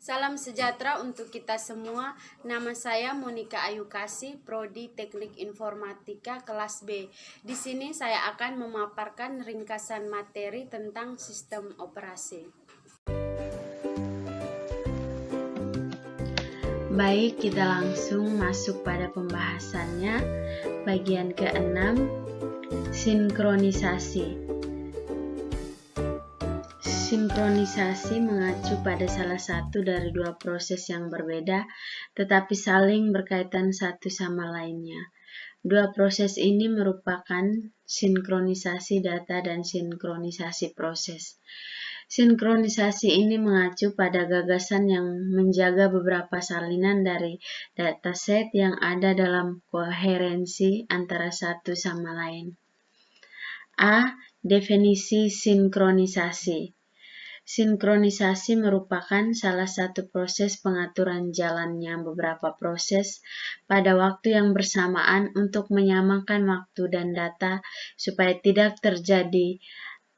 Salam sejahtera untuk kita semua. Nama saya Monika Ayu Kasih, Prodi Teknik Informatika kelas B. Di sini saya akan memaparkan ringkasan materi tentang sistem operasi. Baik, kita langsung masuk pada pembahasannya. Bagian ke-6, sinkronisasi. Sinkronisasi mengacu pada salah satu dari dua proses yang berbeda, tetapi saling berkaitan satu sama lainnya. Dua proses ini merupakan sinkronisasi data dan sinkronisasi proses. Sinkronisasi ini mengacu pada gagasan yang menjaga beberapa salinan dari dataset yang ada dalam koherensi antara satu sama lain. A. Definisi sinkronisasi. Sinkronisasi merupakan salah satu proses pengaturan jalannya beberapa proses pada waktu yang bersamaan untuk menyamakan waktu dan data supaya tidak terjadi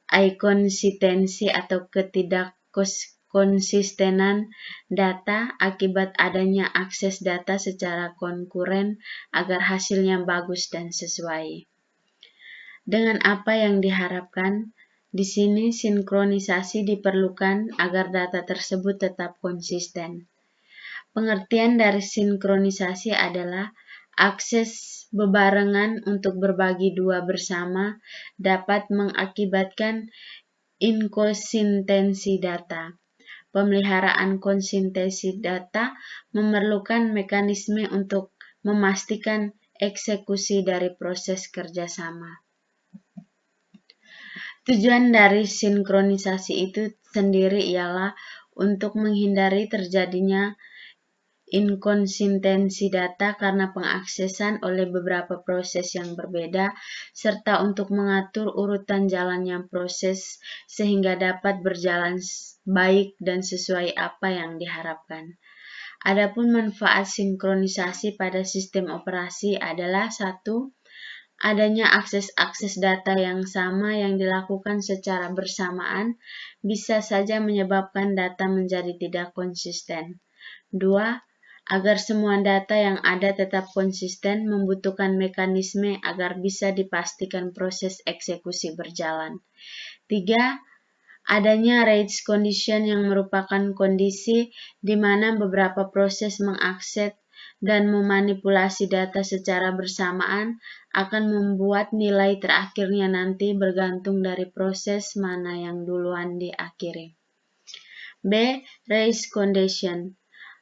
inkonsistensi atau ketidakkonsistenan data akibat adanya akses data secara konkuren agar hasilnya bagus dan sesuai dengan apa yang diharapkan. Di sini sinkronisasi diperlukan agar data tersebut tetap konsisten. Pengertian dari sinkronisasi adalah akses bebarengan untuk berbagi dua bersama dapat mengakibatkan inkonsistensi data. Pemeliharaan konsistensi data memerlukan mekanisme untuk memastikan eksekusi dari proses kerjasama. Tujuan dari sinkronisasi itu sendiri ialah untuk menghindari terjadinya inkonsistensi data karena pengaksesan oleh beberapa proses yang berbeda, serta untuk mengatur urutan jalannya proses sehingga dapat berjalan baik dan sesuai apa yang diharapkan. Adapun manfaat sinkronisasi pada sistem operasi adalah 1. Adanya akses data yang sama yang dilakukan secara bersamaan bisa saja menyebabkan data menjadi tidak konsisten. 2. Agar semua data yang ada tetap konsisten membutuhkan mekanisme agar bisa dipastikan proses eksekusi berjalan. 3. Adanya race condition yang merupakan kondisi di mana beberapa proses mengakses dan memanipulasi data secara bersamaan akan membuat nilai terakhirnya nanti bergantung dari proses mana yang duluan diakhiri. B. Race condition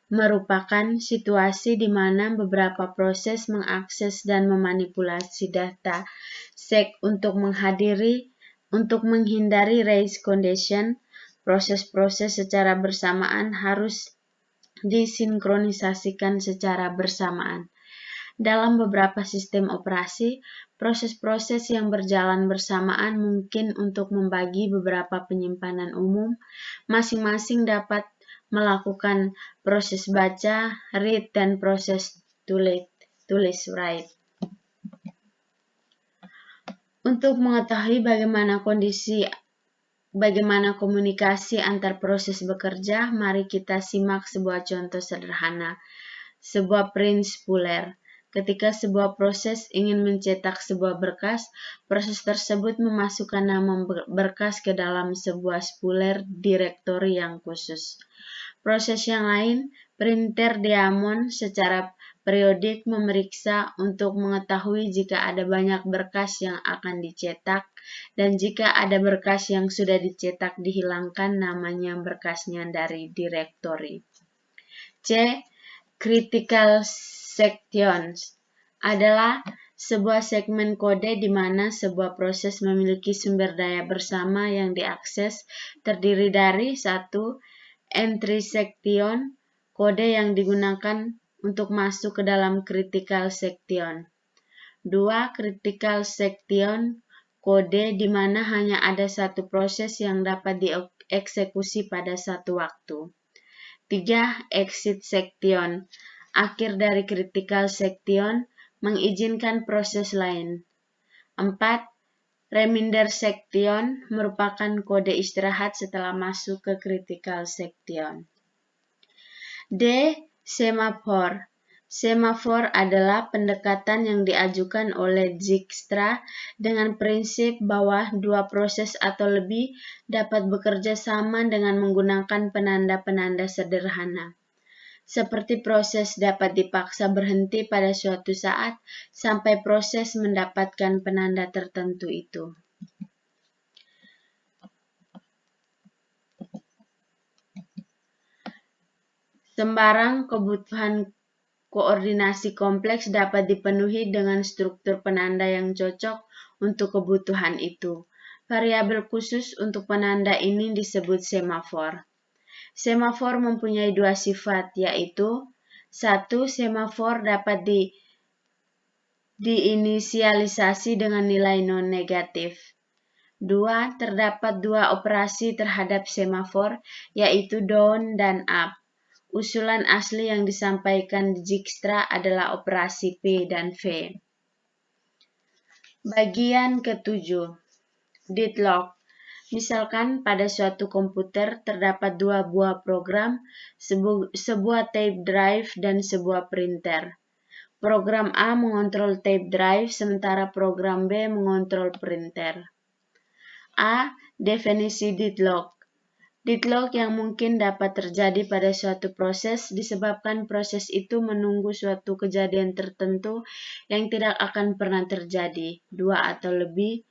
merupakan situasi di mana beberapa proses mengakses dan memanipulasi data set untuk menghindari race condition. Proses-proses secara bersamaan harus disinkronisasikan secara bersamaan. Dalam beberapa sistem operasi, proses-proses yang berjalan bersamaan mungkin untuk membagi beberapa penyimpanan umum. Masing-masing dapat melakukan proses baca, read, dan proses tulis, write. Untuk mengetahui bagaimana komunikasi antar proses bekerja, mari kita simak sebuah contoh sederhana, sebuah print spooler. Ketika sebuah proses ingin mencetak sebuah berkas, proses tersebut memasukkan nama berkas ke dalam sebuah spooler direktori yang khusus. Proses yang lain, printer diamond secara periodik memeriksa untuk mengetahui jika ada banyak berkas yang akan dicetak, dan jika ada berkas yang sudah dicetak dihilangkan namanya berkasnya dari direktori. C. Critical sections adalah sebuah segmen kode di mana sebuah proses memiliki sumber daya bersama yang diakses terdiri dari 1. Entry section, kode yang digunakan untuk masuk ke dalam critical section. 2. Critical section, kode di mana hanya ada satu proses yang dapat dieksekusi pada satu waktu. 3. Exit section, akhir dari critical section, mengizinkan proses lain. 4. Reminder section merupakan kode istirahat setelah masuk ke critical section. D. Semafor. Semafor adalah pendekatan yang diajukan oleh Dijkstra dengan prinsip bahwa dua proses atau lebih dapat bekerja sama dengan menggunakan penanda-penanda sederhana. Seperti proses dapat dipaksa berhenti pada suatu saat sampai proses mendapatkan penanda tertentu itu. Sembarang kebutuhan koordinasi kompleks dapat dipenuhi dengan struktur penanda yang cocok untuk kebutuhan itu. Variabel khusus untuk penanda ini disebut semafor. Semafor mempunyai dua sifat, yaitu 1. Semafor dapat diinisialisasi dengan nilai non-negatif. 2. Terdapat dua operasi terhadap semafor, yaitu down dan up. Usulan asli yang disampaikan Dijkstra adalah operasi P dan V. Bagian ke-7. Deadlock. Misalkan pada suatu komputer terdapat dua buah program, sebuah tape drive dan sebuah printer. Program A mengontrol tape drive, sementara program B mengontrol printer. A. Definisi deadlock. Deadlock yang mungkin dapat terjadi pada suatu proses disebabkan proses itu menunggu suatu kejadian tertentu yang tidak akan pernah terjadi. Dua atau lebih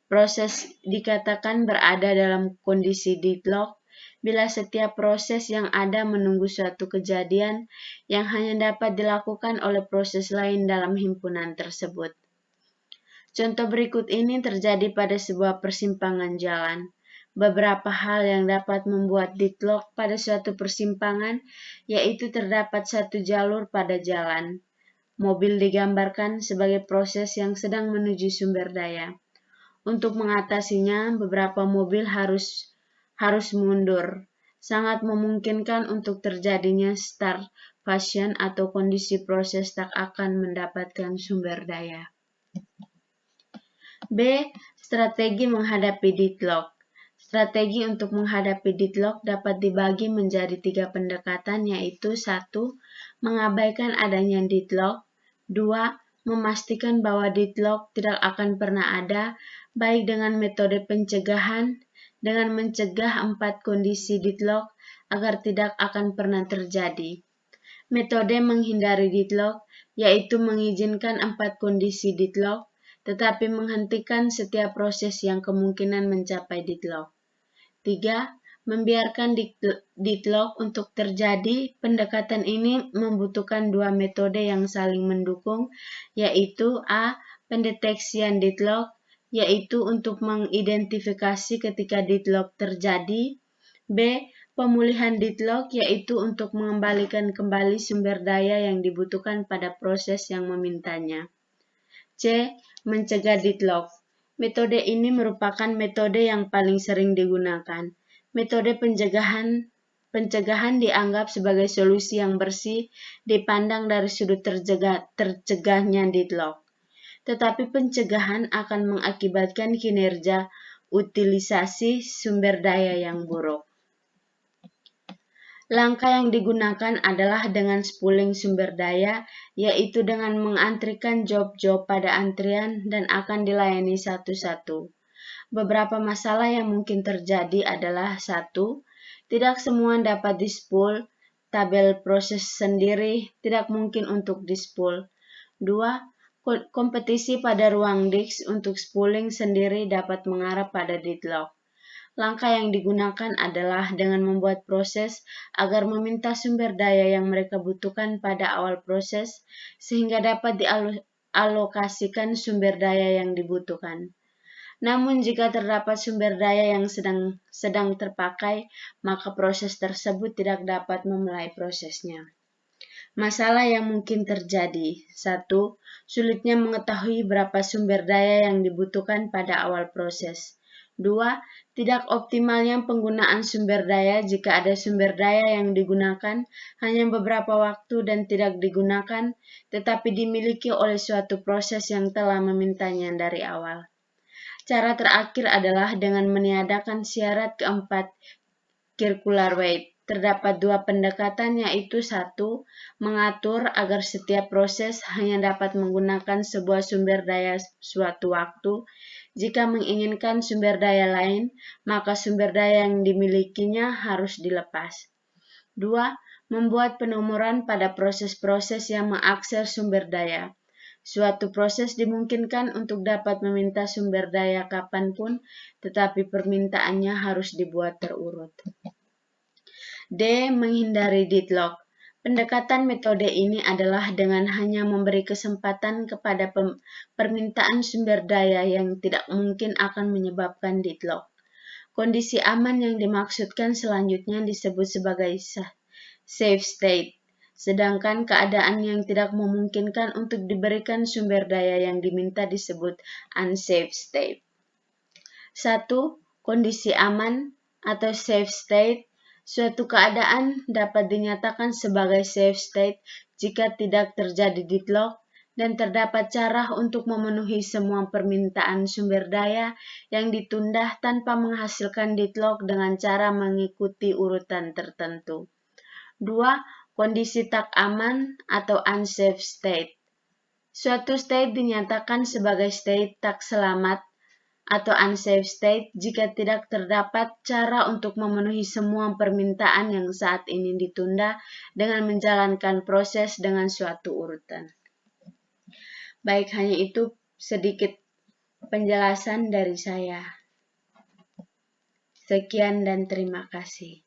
proses dikatakan berada dalam kondisi deadlock bila setiap proses yang ada menunggu suatu kejadian yang hanya dapat dilakukan oleh proses lain dalam himpunan tersebut. Contoh berikut ini terjadi pada sebuah persimpangan jalan. Beberapa hal yang dapat membuat deadlock pada suatu persimpangan, yaitu terdapat satu jalur pada jalan. Mobil digambarkan sebagai proses yang sedang menuju sumber daya. Untuk mengatasinya, beberapa mobil harus mundur. Sangat memungkinkan untuk terjadinya starvation atau kondisi proses tak akan mendapatkan sumber daya. B. Strategi menghadapi deadlock. Strategi untuk menghadapi deadlock dapat dibagi menjadi 3 pendekatan, yaitu 1. Mengabaikan adanya deadlock. 2. Memastikan bahwa deadlock tidak akan pernah ada, baik dengan metode pencegahan, dengan mencegah 4 kondisi deadlock agar tidak akan pernah terjadi. Metode menghindari deadlock, yaitu mengizinkan 4 kondisi deadlock, tetapi menghentikan setiap proses yang kemungkinan mencapai deadlock. 3. Membiarkan deadlock untuk terjadi. Pendekatan ini membutuhkan dua metode yang saling mendukung, yaitu A. Pendeteksian deadlock, yaitu untuk mengidentifikasi ketika deadlock terjadi. B. Pemulihan deadlock, yaitu untuk mengembalikan kembali sumber daya yang dibutuhkan pada proses yang memintanya. C. Mencegah deadlock. Metode ini merupakan metode yang paling sering digunakan. Metode pencegahan dianggap sebagai solusi yang bersih dipandang dari sudut tercegahnya deadlock. Tetapi pencegahan akan mengakibatkan kinerja utilisasi sumber daya yang buruk. Langkah yang digunakan adalah dengan spooling sumber daya, yaitu dengan mengantrikan job-job pada antrian dan akan dilayani satu-satu. Beberapa masalah yang mungkin terjadi adalah 1. Tidak semua dapat di-spool. Tabel proses sendiri tidak mungkin untuk di-spool. 2. Kompetisi pada ruang disk untuk spooling sendiri dapat mengarah pada deadlock. Langkah yang digunakan adalah dengan membuat proses agar meminta sumber daya yang mereka butuhkan pada awal proses, sehingga dapat dialokasikan sumber daya yang dibutuhkan. Namun jika terdapat sumber daya yang sedang terpakai, maka proses tersebut tidak dapat memulai prosesnya. Masalah yang mungkin terjadi. 1. Sulitnya mengetahui berapa sumber daya yang dibutuhkan pada awal proses. 2. Tidak optimalnya penggunaan sumber daya jika ada sumber daya yang digunakan hanya beberapa waktu dan tidak digunakan, tetapi dimiliki oleh suatu proses yang telah memintanya dari awal. Cara terakhir adalah dengan meniadakan syarat keempat circular wait. terdapat dua pendekatan, yaitu satu, mengatur agar setiap proses hanya dapat menggunakan sebuah sumber daya suatu waktu. Jika menginginkan sumber daya lain, maka sumber daya yang dimilikinya harus dilepas. Dua, membuat penomoran pada proses-proses yang mengakses sumber daya. Suatu proses dimungkinkan untuk dapat meminta sumber daya kapanpun, tetapi permintaannya harus dibuat terurut. D. Menghindari deadlock. Pendekatan metode ini adalah dengan hanya memberi kesempatan kepada permintaan sumber daya yang tidak mungkin akan menyebabkan deadlock. Kondisi aman yang dimaksudkan selanjutnya disebut sebagai safe state. Sedangkan keadaan yang tidak memungkinkan untuk diberikan sumber daya yang diminta disebut unsafe state. 1. Kondisi aman atau safe state. Suatu keadaan dapat dinyatakan sebagai safe state jika tidak terjadi deadlock dan terdapat cara untuk memenuhi semua permintaan sumber daya yang ditunda tanpa menghasilkan deadlock dengan cara mengikuti urutan tertentu. 2. Kondisi tak aman atau unsafe state. Suatu state dinyatakan sebagai state tak selamat atau unsafe state jika tidak terdapat cara untuk memenuhi semua permintaan yang saat ini ditunda dengan menjalankan proses dengan suatu urutan. Baik, hanya itu sedikit penjelasan dari saya. Sekian dan terima kasih.